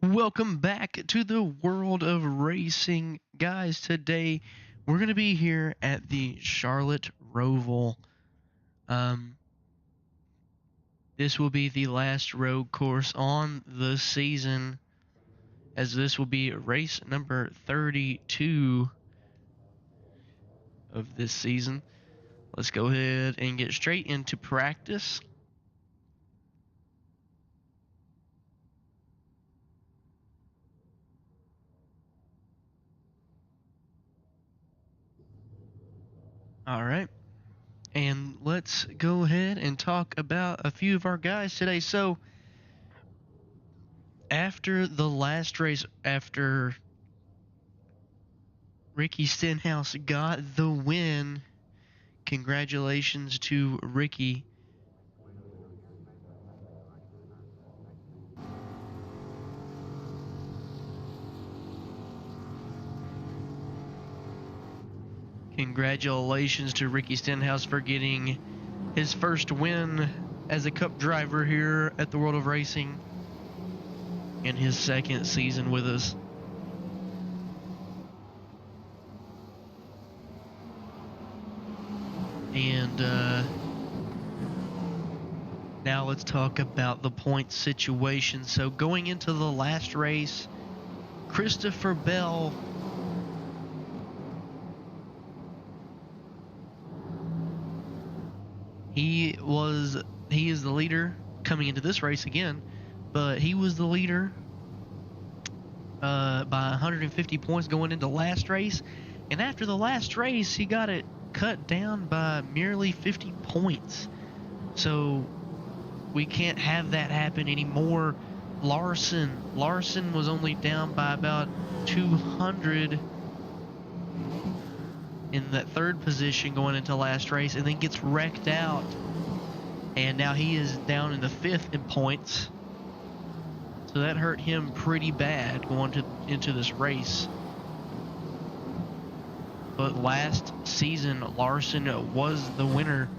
Welcome back to the world of racing, guys. Today we're going to be here at the Charlotte Roval. This will be the last road course on the season, as this will be race number 32 of this season. Let's go ahead and get straight into practice. All right. And let's go ahead and talk about a few of our guys today. So, after the last race, after Ricky Stenhouse got the win, congratulations to Ricky. Congratulations to Ricky Stenhouse for getting his first win as a Cup driver here at the World of Racing in his second season with us. And now let's talk about the point situation. So going into the last race, Christopher Bell he is the leader coming into this race again, but he was the leader by 150 points going into last race, and after the last race he got it cut down by merely 50 points. So we can't have that happen anymore. Larson was only down by about 200 in that third position going into last race, and then gets wrecked out, and now he is down in the fifth in points. So that hurt him pretty bad going into this race. But last season, Larson was the winner.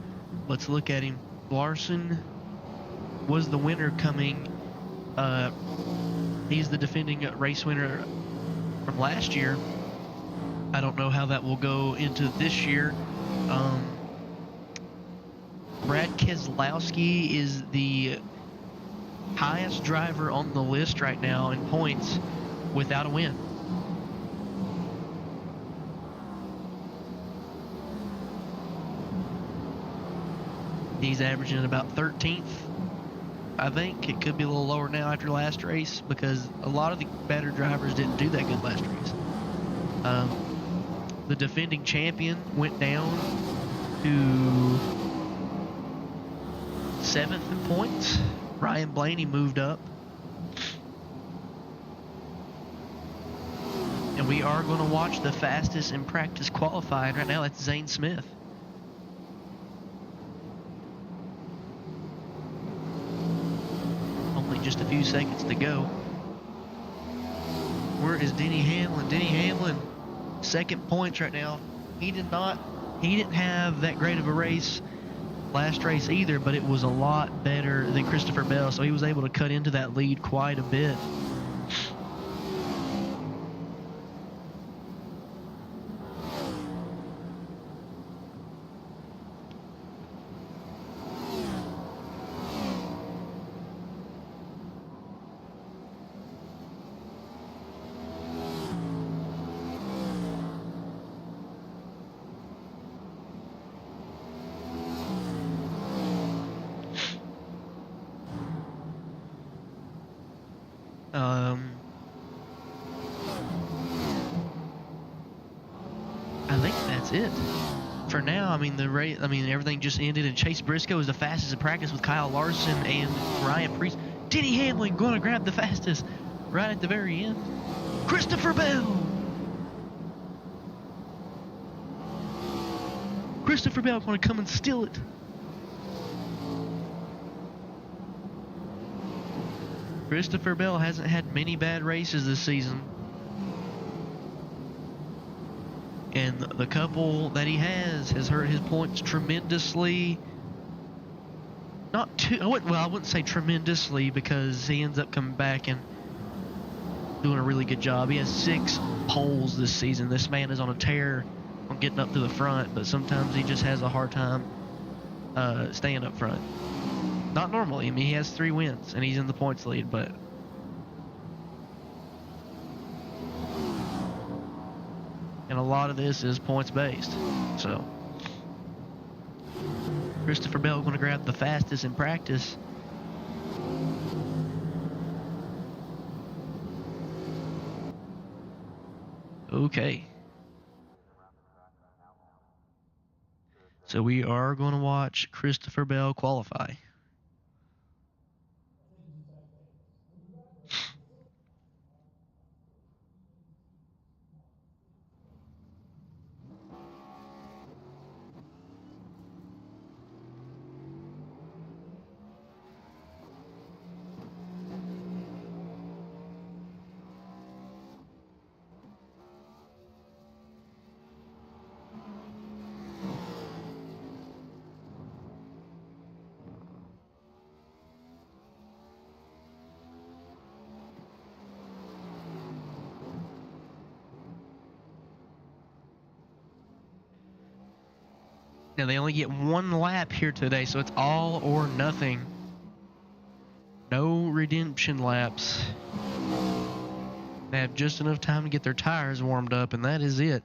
Let's look at him. Larson was the winner coming. He's the defending race winner from last year. I don't know how that will go into this year. Brad Keselowski is the highest driver on the list right now in points without a win. He's averaging about 13th. I think it could be a little lower now after last race because a lot of the better drivers didn't do that good last race. The defending champion went down to 7th in points. Ryan Blaney moved up. And we are going to watch the fastest in practice qualifying right now. That's Zane Smith. Only just a few seconds to go. Where is Denny Hamlin? Denny Hamlin, second points right now. He didn't have that great of a race last race either, but it was a lot better than Christopher Bell, so he was able to cut into that lead quite a bit. I think that's it for now. I mean, everything just ended, and Chase Briscoe is the fastest in practice with Kyle Larson and Ryan Preece. Denny Hamlin going to grab the fastest right at the very end. Christopher Bell. Christopher Bell going to come and steal it. Christopher Bell hasn't had many bad races this season. And the couple that he has hurt his points tremendously. Not too, well, I wouldn't say tremendously, because he ends up coming back and doing a really good job. He has 6 poles this season. This man is on a tear on getting up to the front, but sometimes he just has a hard time staying up front. Not normally. I mean, he has 3 wins, and he's in the points lead, but... And a lot of this is points-based, so... Christopher Bell going to grab the fastest in practice. Okay. So we are going to watch Christopher Bell qualify. Now, they only get 1 lap here today, so it's all or nothing. No redemption laps. They have just enough time to get their tires warmed up, and that is it.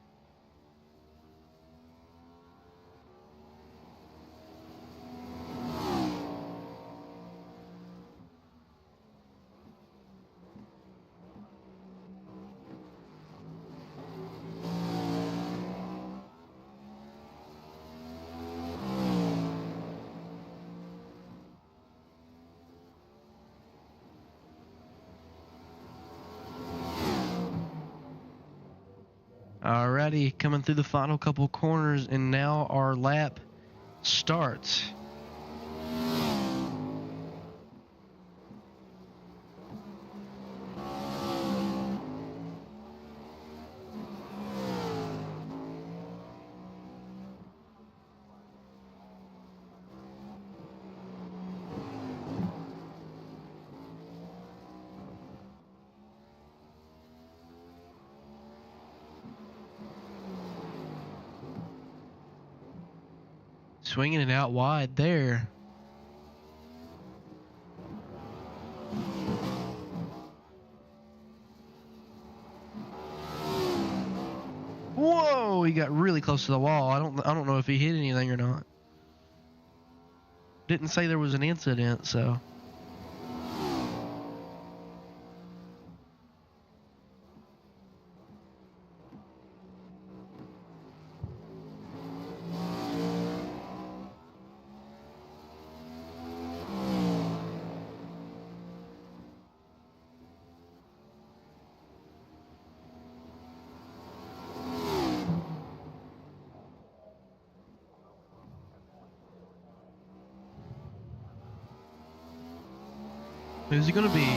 Alrighty, coming through the final couple corners, and now our lap starts. Swinging it out wide there. Whoa, he got really close to the wall. I don't know if he hit anything or not. Didn't say there was an incident, so. Who's it going to be?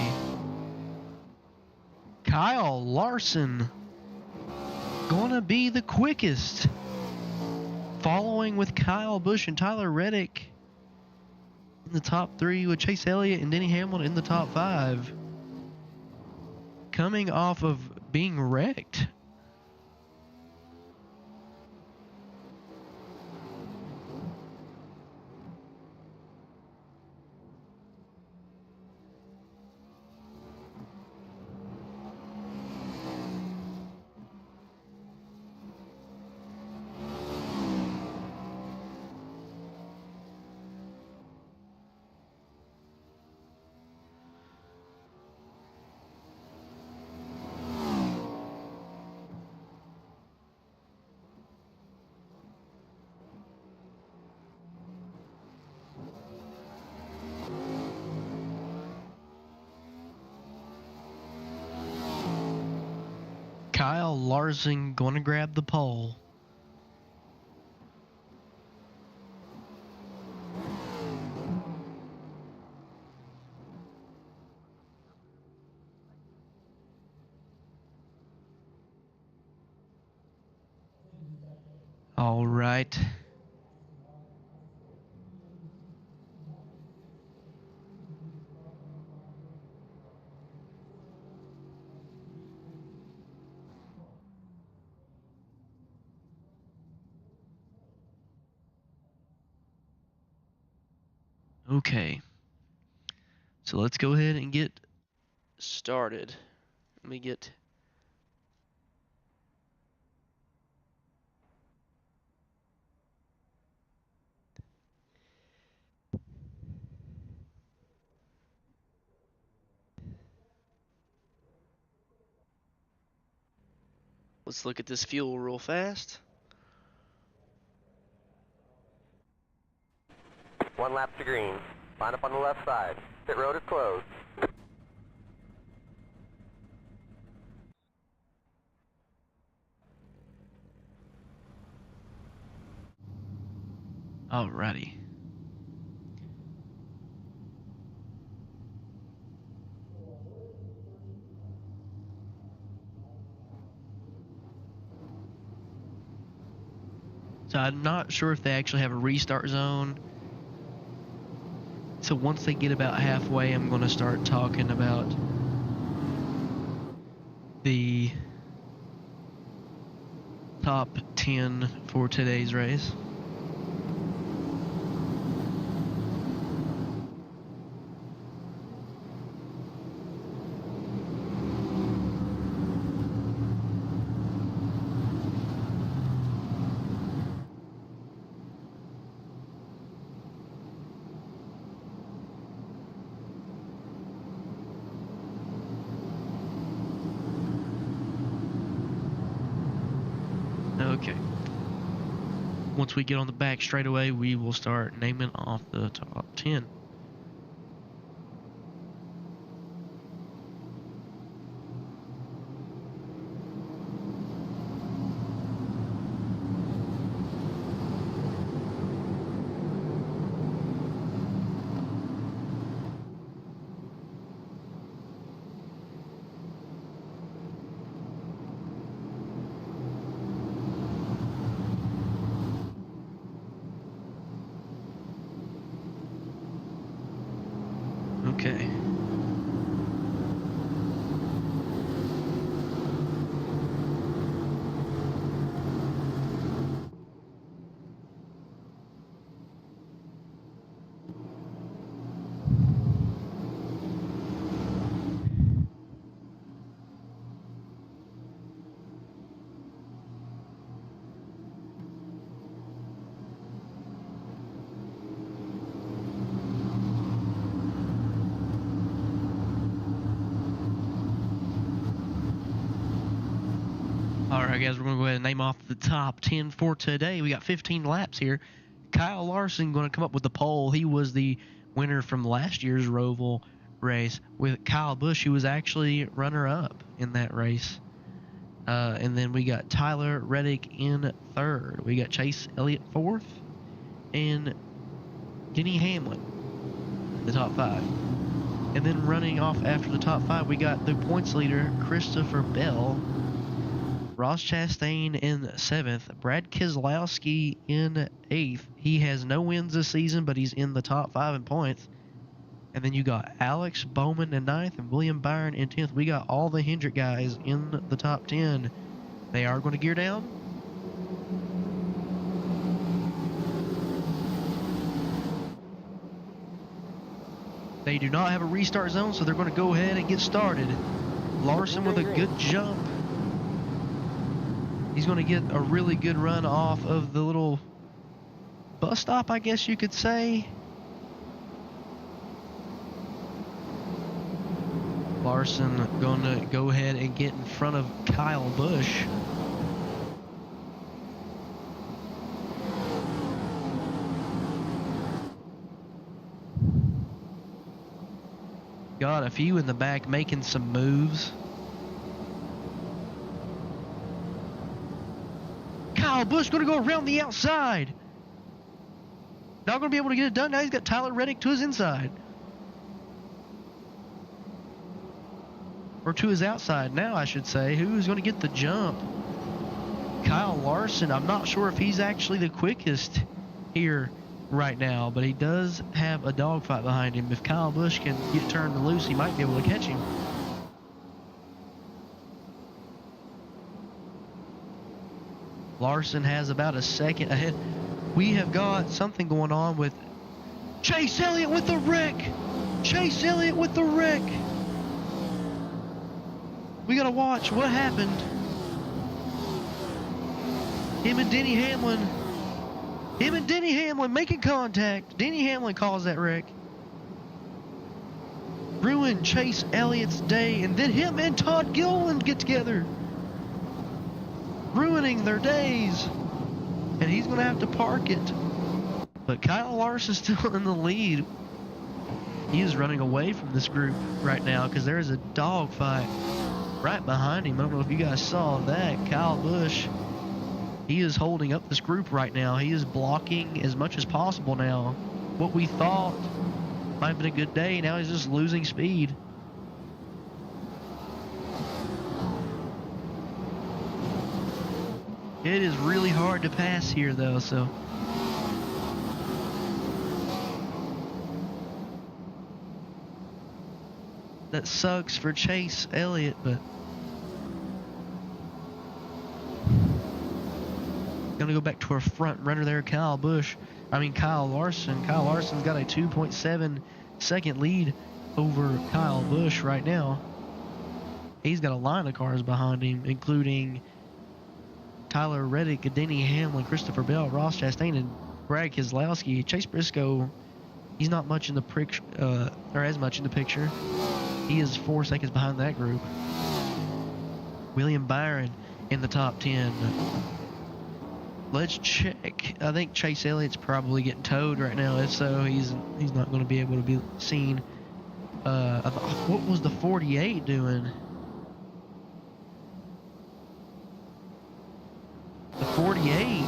Kyle Larson. Going to be the quickest. Following with Kyle Busch and Tyler Reddick in the top 3, with Chase Elliott and Denny Hamlin in the top 5. Coming off of being wrecked. Kyle Larson going to grab the pole. All right. Okay. So let's go ahead and get started. Let me get... Let's look at this fuel real fast. 1 lap to green. Line up on the left side. Pit road is closed. Alrighty. So I'm not sure if they actually have a restart zone. So once they get about halfway, I'm going to start talking about the top 10 for today's race. Okay. Once we get on the back straightaway, we will start naming off the top 10. Okay. Alright guys, we're going to go ahead and name off the top 10 for today. We got 15 laps here. Kyle Larson going to come up with the pole. He was the winner from last year's Roval race. With Kyle Busch, who was actually runner-up in that race. And then we got Tyler Reddick in third. We got Chase Elliott fourth. And Denny Hamlin in the top 5. And then running off after the top 5, we got the points leader, Christopher Bell. Ross Chastain in 7th. Brad Keselowski in 8th. He has no wins this season, but he's in the top 5 in points. And then you got Alex Bowman in 9th and William Byron in 10th. We got all the Hendrick guys in the top 10. They are going to gear down. They do not have a restart zone, so they're going to go ahead and get started. Larson with a good jump. He's going to get a really good run off of the little bus stop, I guess you could say. Larson going to go ahead and get in front of Kyle Busch. Got a few in the back making some moves. Kyle Busch going to go around the outside. Not going to be able to get it done. Now he's got Tyler Reddick to his inside. Or to his outside now, I should say. Who's going to get the jump? Kyle Larson. I'm not sure if he's actually the quickest here right now, but he does have a dogfight behind him. If Kyle Busch can get turned loose, he might be able to catch him. Larson has about a second ahead. We have got something going on with Chase Elliott with the wreck. Chase Elliott with the wreck. We gotta watch what happened. Him and Denny Hamlin making contact. Denny Hamlin caused that wreck. Ruined Chase Elliott's day, and then him and Todd Gilliland get together. Ruining their days. And he's going to have to park it. But Kyle Larson's still in the lead. He is running away from this group right now because there is a dogfight right behind him. I don't know if you guys saw that. Kyle Busch, he is holding up this group right now. He is blocking as much as possible now. What we thought might have been a good day, now he's just losing speed. It is really hard to pass here though, so. That sucks for Chase Elliott, but gonna go back to our front runner there, Kyle Larson. Kyle Larson's got a 2.7 second lead over Kyle Busch right now. He's got a line of cars behind him, including Tyler Reddick, Denny Hamlin, Christopher Bell, Ross Chastain, and Brad Keselowski. Chase Briscoe, he's not much in the or as much in the picture. He is 4 seconds behind that group. William Byron in the top 10. Let's check. I think Chase Elliott's probably getting towed right now. If so, he's not going to be able to be seen. What was the 48 doing? The 48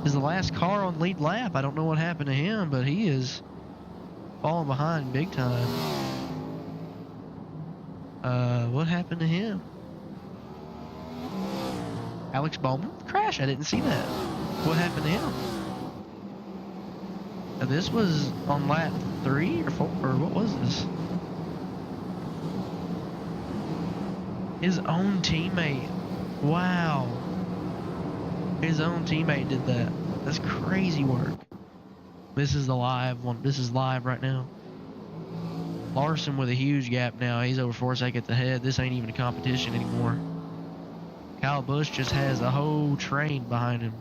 is the last car on lead lap. I don't know what happened to him, but he is falling behind big time. What happened to him? Alex Bowman? Crash, I didn't see that. What happened to him? Now, this was on lap 3 or 4, or what was this? His own teammate. Wow. His own teammate did that. That's crazy work. This is the live one. This is live right now. Larson with a huge gap now. He's over 4 seconds ahead. This ain't even a competition anymore. Kyle Busch just has a whole train behind him.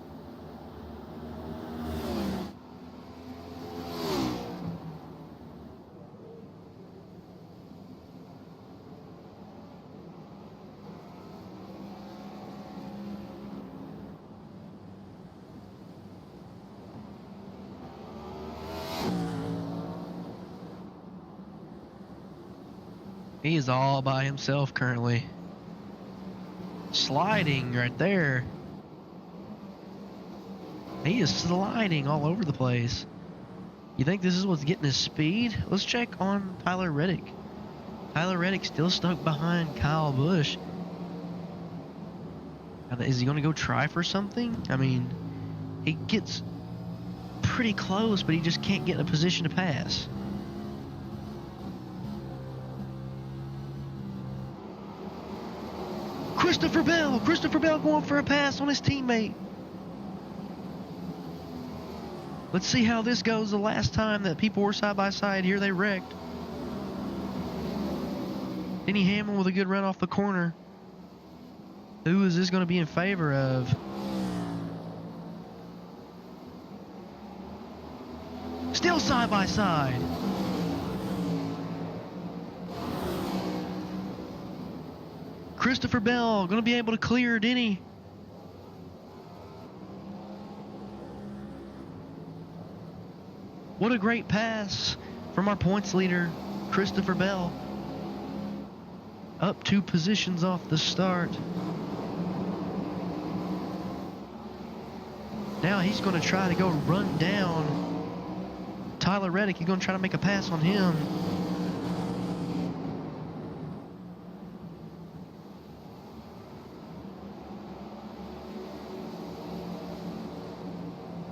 He is all by himself currently. Sliding right there. He is sliding all over the place. You think this is what's getting his speed? Let's check on Tyler Reddick. Tyler Reddick still stuck behind Kyle Busch. Is he going to go try for something? I mean, he gets pretty close, but he just can't get in a position to pass. Christopher Bell going for a pass on his teammate. Let's see how this goes. The last time that people were side by side here, they wrecked. Denny Hamlin with a good run off the corner. Who is this going to be in favor of? Still side by side. Christopher Bell going to be able to clear Denny. What a great pass from our points leader, Christopher Bell. Up 2 positions off the start. Now he's going to try to go run down Tyler Reddick. He's going to try to make a pass on him.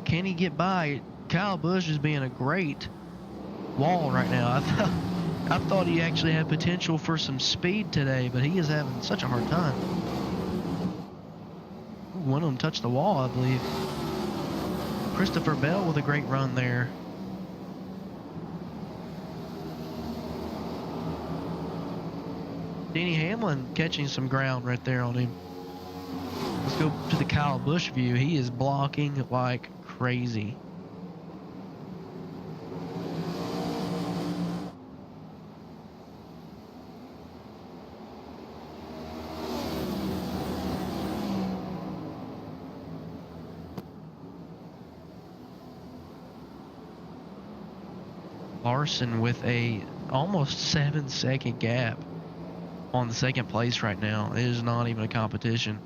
Can he get by? Kyle Busch is being a great wall right now. I thought he actually had potential for some speed today, but he is having such a hard time. One of them touched the wall, I believe. Christopher Bell with a great run there. Denny Hamlin catching some ground right there on him. Let's go to the Kyle Busch view. He is blocking like crazy. Larson with a almost 7-second gap on the second place right now. It is not even a competition.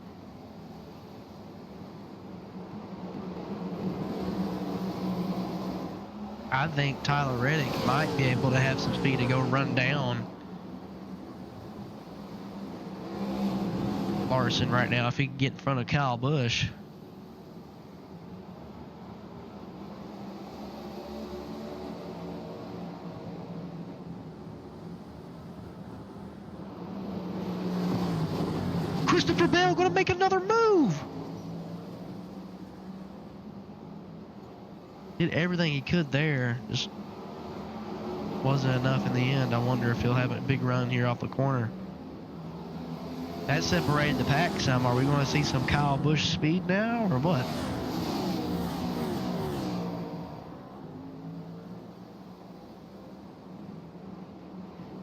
I think Tyler Reddick might be able to have some speed to go run down Larson right now if he can get in front of Kyle Busch. Christopher Bell gonna make another move. Did everything he could there, just wasn't enough in the end. I wonder if he'll have a big run here off the corner. That separated the pack some. Are we going to see some Kyle Busch speed now, or what?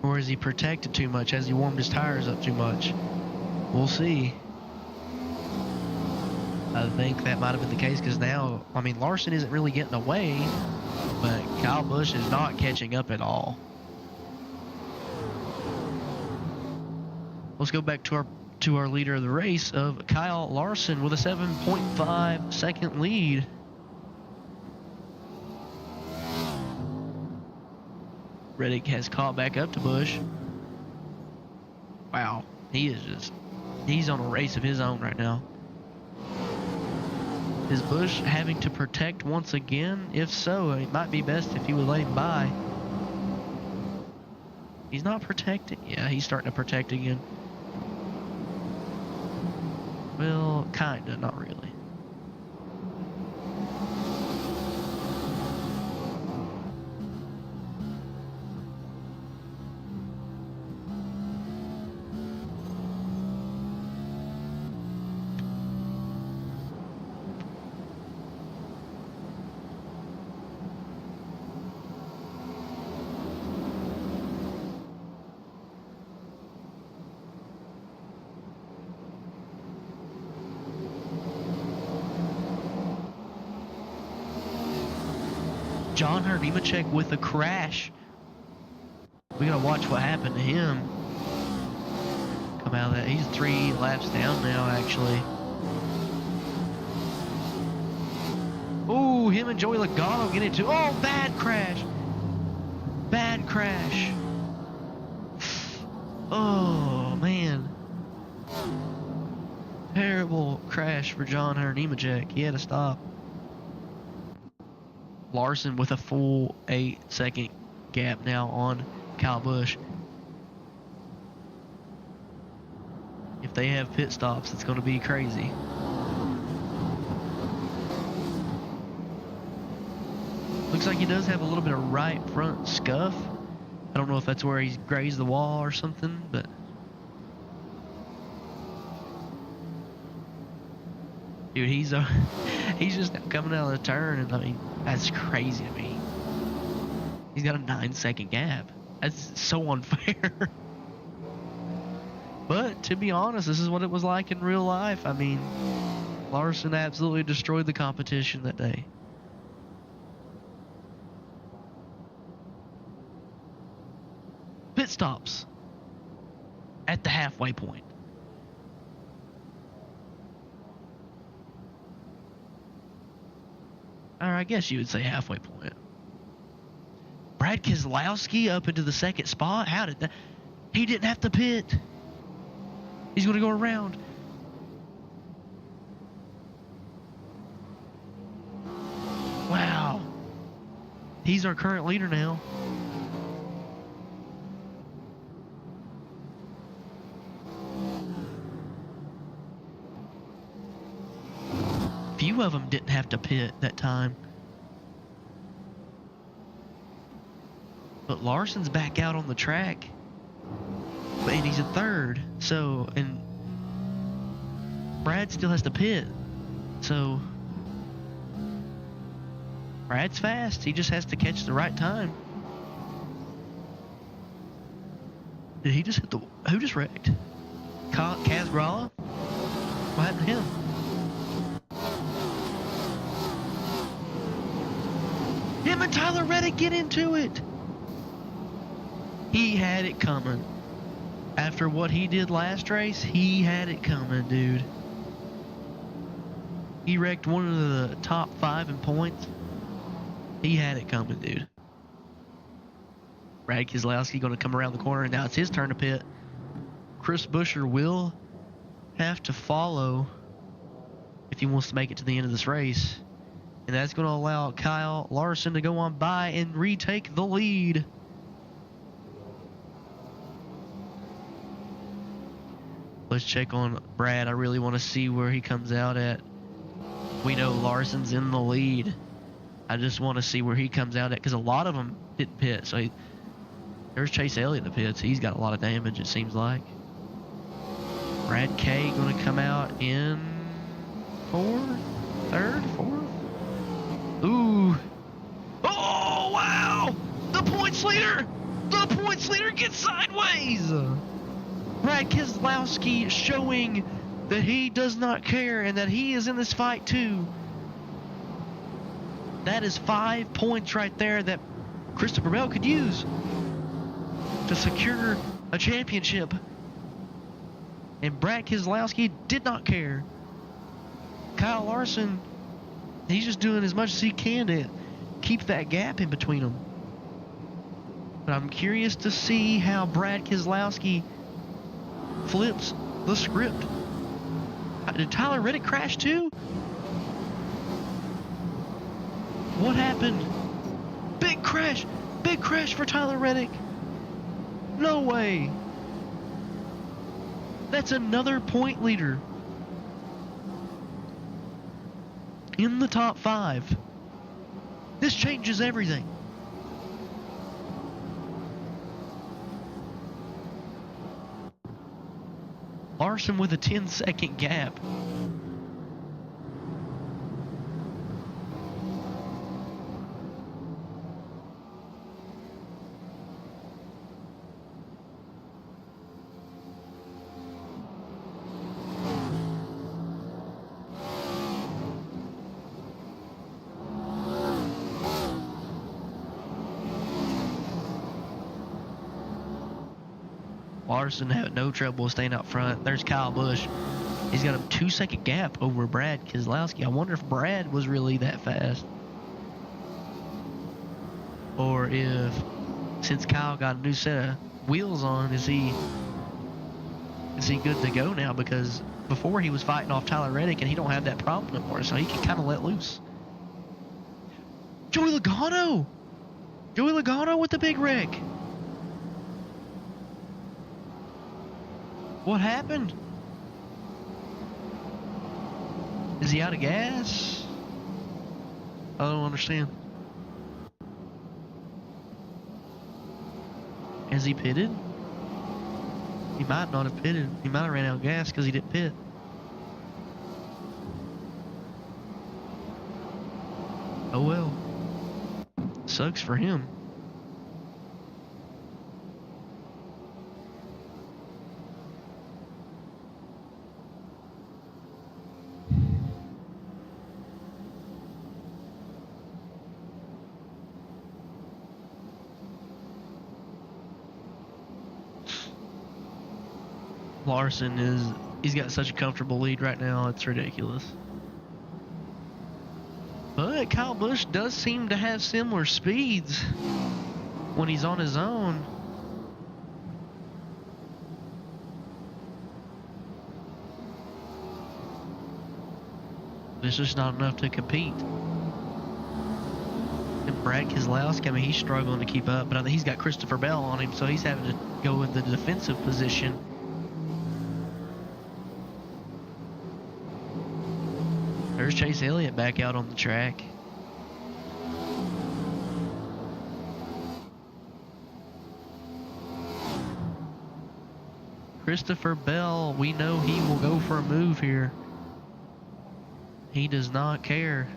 Or is he protected too much? Has he warmed his tires up too much? We'll see. I think that might have been the case because now, I mean, Larson isn't really getting away, but Kyle Busch is not catching up at all. Let's go back to our leader of the race of Kyle Larson with a 7.5 second lead. Reddick has caught back up to Busch. Wow, he's on a race of his own right now. Is Busch having to protect once again? If so, it might be best if he would let him by. He's not protecting. Yeah, he's starting to protect again. Well, kinda, not really. John Nemechek with a crash. We gotta watch what happened to him. Come out of that. He's 3 laps down now, actually. Oh, him and Joey Logano get into. Oh, bad crash. Bad crash. Oh, man. Terrible crash for John Nemechek. He had to stop. Larson with a full 8-second gap now on Kyle Busch. If they have pit stops, it's going to be crazy. Looks like he does have a little bit of right front scuff. I don't know if that's where he's grazed the wall or something, but dude, he's just coming out of the turn, and I mean, that's crazy to me. He's got a 9-second gap. That's so unfair. But to be honest, this is what it was like in real life. I mean, Larson absolutely destroyed the competition that day. Pit stops at the halfway point. Or I guess you would say halfway point. Brad Keselowski up into the second spot. How did that? He didn't have to pit. He's going to go around. Wow. He's our current leader now. Few of them didn't have to pit that time. But Larson's back out on the track. and he's in third. So, and Brad still has to pit. So, Brad's fast. He just has to catch the right time. Did he just hit the... Who just wrecked? Kaz Gralla? What happened to him? Him and Tyler Reddick get into it. He had it coming. After what he did last race, he had it coming, dude. He wrecked one of the top 5 in points. He had it coming, dude. Brad Keselowski going to come around the corner, and now it's his turn to pit. Chris Buescher will have to follow if he wants to make it to the end of this race. And that's going to allow Kyle Larson to go on by and retake the lead. Let's check on Brad. I really want to see where he comes out at. We know Larson's in the lead. I just want to see where he comes out at, because a lot of them didn't pit. So there's Chase Elliott in the pits. He's got a lot of damage, it seems like. Brad K going to come out in third, fourth. Ooh. Oh, wow. The points leader. The points leader gets sideways. Brad Keselowski showing that he does not care and that he is in this fight too. That is 5 points right there that Christopher Bell could use to secure a championship. And Brad Keselowski did not care. Kyle Larson, he's just doing as much as he can to keep that gap in between them. But I'm curious to see how Brad Keselowski flips the script. Did Tyler Reddick crash too? What happened? Big crash for Tyler Reddick. No way. That's another point leader in the top 5. This changes everything. Larson with a 10-second gap. Larson had no trouble staying out front. There's Kyle Busch. He's got a 2-second gap over Brad Keselowski. I wonder if Brad was really that fast. Or if, since Kyle got a new set of wheels on, is he good to go now? Because before he was fighting off Tyler Reddick and he don't have that problem anymore, so he can kind of let loose. Joey Logano! Joey Logano with the big wreck. What happened? Is he out of gas? I don't understand. Has he pitted? He might not have pitted. He might have ran out of gas because he didn't pit. Oh well. Sucks for him. Larson he's got such a comfortable lead right now, it's ridiculous. But Kyle Busch does seem to have similar speeds when he's on his own. It's just not enough to compete. And Brad Keselowski, I mean, he's struggling to keep up, but I think he's got Christopher Bell on him, so he's having to go in the defensive position. There's Chase Elliott back out on the track. Christopher Bell, we know he will go for a move here. He does not care.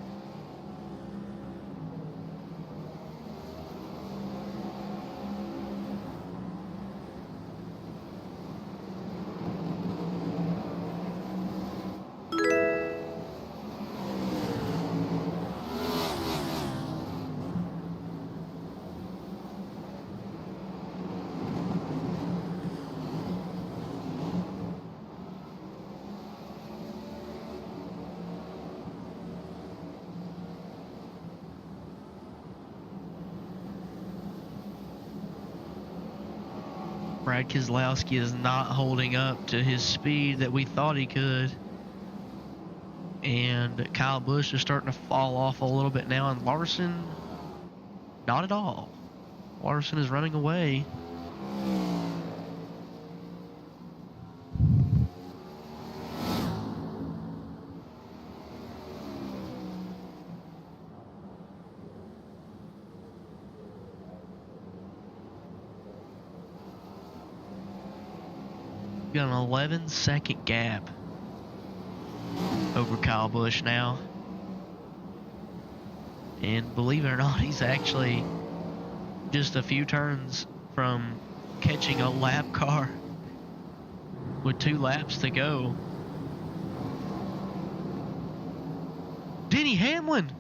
Brad Keselowski is not holding up to his speed that we thought he could. And Kyle Busch is starting to fall off a little bit now, and Larson, not at all. Larson is running away. Got an 11-second gap over Kyle Busch now. And believe it or not, he's actually just a few turns from catching a lap car with 2 laps to go. Denny Hamlin!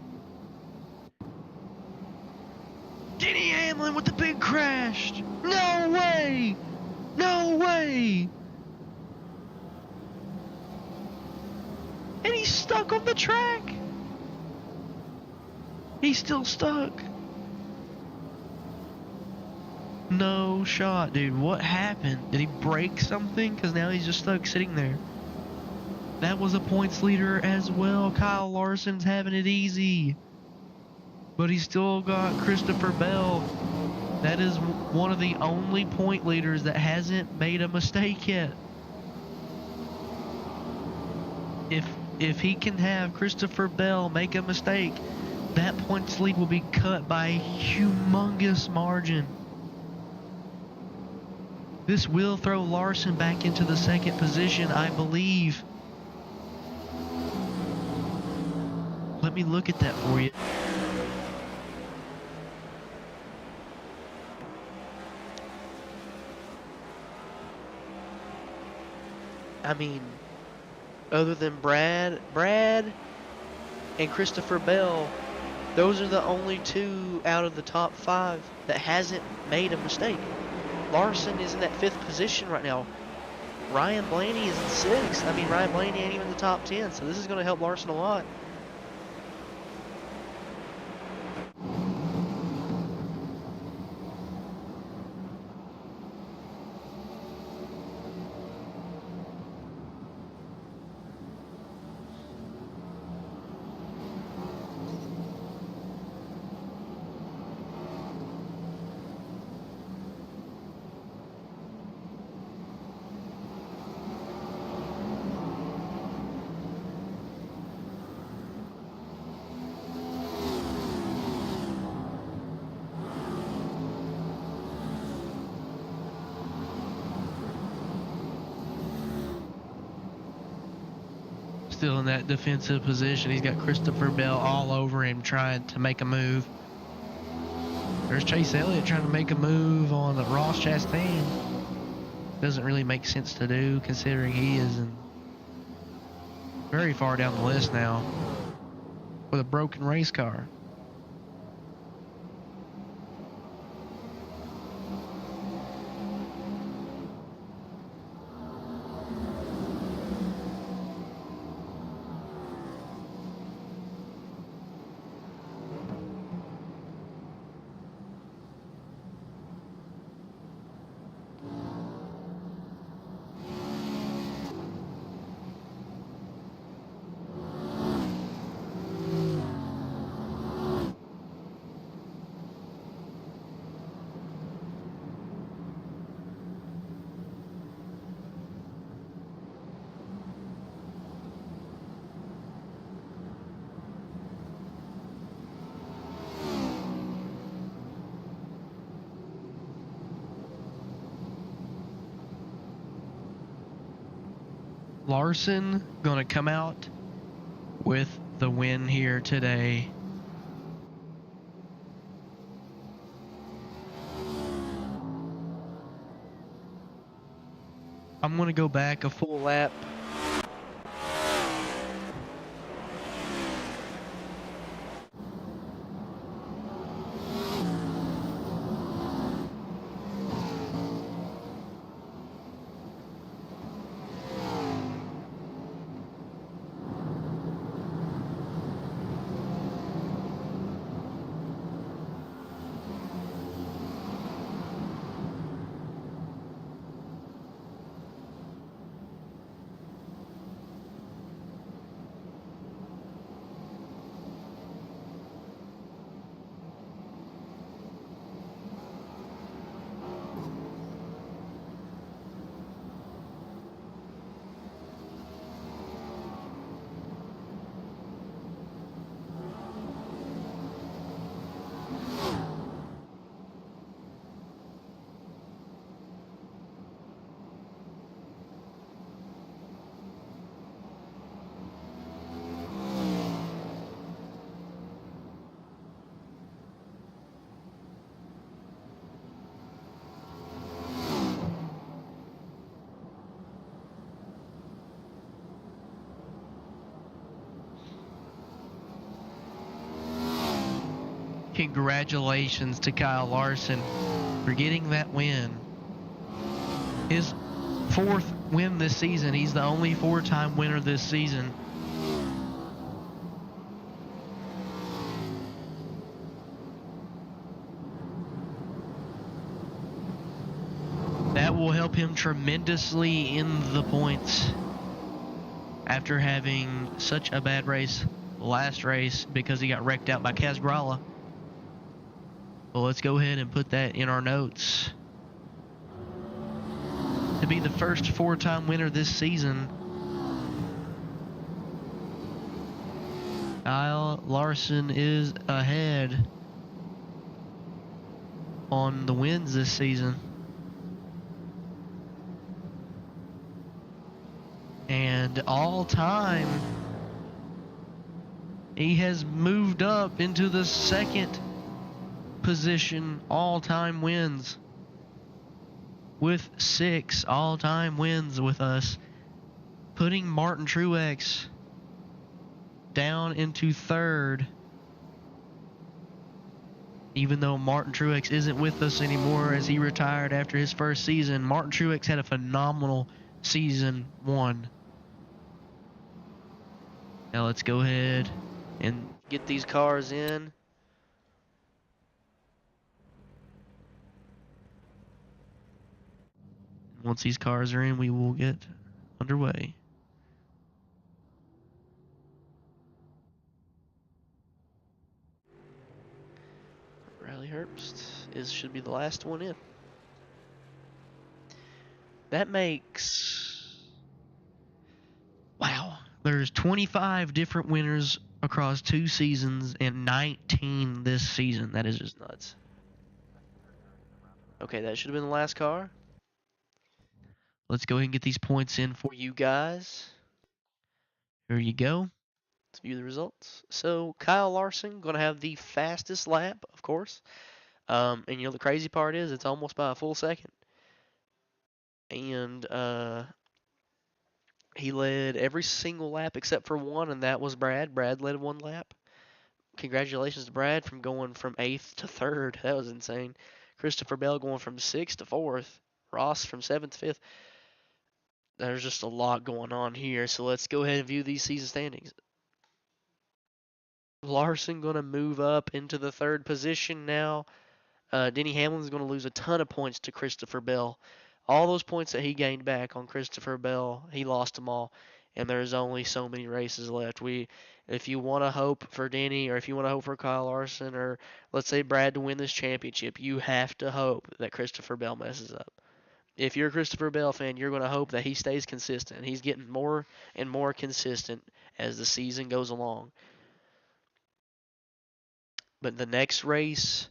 Denny Hamlin with the big crash! No way! No way! And he's stuck on the track. He's still stuck. No shot, dude. What happened? Did he break something? Because now he's just stuck sitting there. That was a points leader as well. Kyle Larson's having it easy. But he's still got Christopher Bell. That is one of the only point leaders that hasn't made a mistake yet. If he can have Christopher Bell make a mistake, that points lead will be cut by a humongous margin. This will throw Larson back into the second position, I believe. Let me look at that for you. I mean, other than Brad and Christopher Bell, those are the only 2 out of the top 5 that hasn't made a mistake. Larson is in that 5th position right now. Ryan Blaney is in 6th. I mean, Ryan Blaney ain't even in the top 10, so this is going to help Larson a lot. Still in that defensive position. He's got Christopher Bell all over him trying to make a move. There's Chase Elliott trying to make a move on Ross Chastain. Doesn't really make sense to do considering he is very far down the list now with a broken race car. Larson gonna come out with the win here today. I'm gonna go back a full lap. Congratulations to Kyle Larson for getting that win. His 4th win this season. He's the only 4-time winner this season. That will help him tremendously in the points after having such a bad race last race because he got wrecked out by Kaz Grala. Well, let's go ahead and put that in our notes. To be the first 4-time winner this season, Kyle Larson is ahead on the wins this season. And all time, he has moved up into the 2nd position all-time wins with 6 all-time wins with us, putting Martin Truex down into 3rd. Even though Martin Truex isn't with us anymore as he retired after his first season, Martin Truex had a phenomenal season 1. Now let's go ahead and get these cars in. Once these cars are in, we will get underway. Riley Herbst should be the last one in. That makes... Wow. There's 25 different winners across 2 seasons and 19 this season. That is just nuts. Okay, that should have been the last car. Let's go ahead and get these points in for you guys. Here you go. Let's view the results. So, Kyle Larson going to have the fastest lap, of course. And you know the crazy part is it's almost by a full second. And he led every single lap except for one, and that was Brad. Brad led 1 lap. Congratulations to Brad from going from 8th to 3rd. That was insane. Christopher Bell going from 6th to 4th. Ross from 7th to 5th. There's just a lot going on here, so let's go ahead and view these season standings. Larson going to move up into the 3rd position now. Denny Hamlin's going to lose a ton of points to Christopher Bell. All those points that he gained back on Christopher Bell, he lost them all, and there's only so many races left. If you want to hope for Denny, or if you want to hope for Kyle Larson, or let's say Brad to win this championship, you have to hope that Christopher Bell messes up. If you're a Christopher Bell fan, you're going to hope that he stays consistent. He's getting more and more consistent as the season goes along. But the next race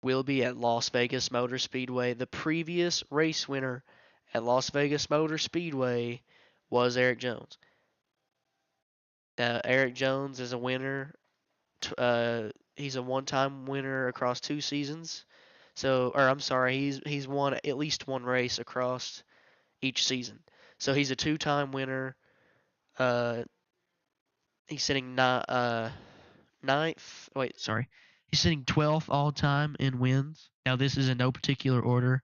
will be at Las Vegas Motor Speedway. The previous race winner at Las Vegas Motor Speedway was Eric Jones. Eric Jones is a winner. He's a one-time winner across 2 seasons. I'm sorry, he's won at least one race across each season. So he's a 2-time winner. He's sitting ninth. Wait, Sorry. He's sitting 12th all time in wins. Now, this is in no particular order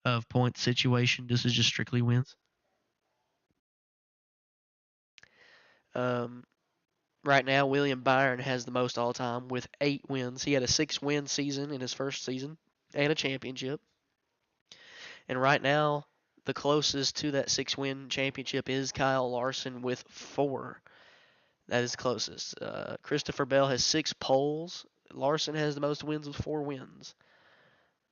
of point situation. This is just strictly wins. Right now, William Byron has the most all time with 8 wins. He had a 6-win season in his first season and a championship. And right now, the closest to that 6-win championship is Kyle Larson with 4. That is closest. Christopher Bell has 6 poles. Larson has the most wins with 4 wins.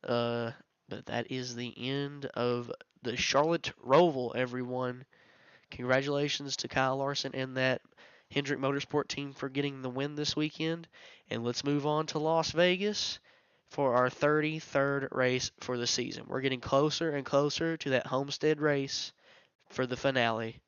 But that is the end of the Charlotte Roval, everyone. Congratulations to Kyle Larson and that Hendrick Motorsport team for getting the win this weekend. And let's move on to Las Vegas for our 33rd race for the season. We're getting closer and closer to that Homestead race for the finale.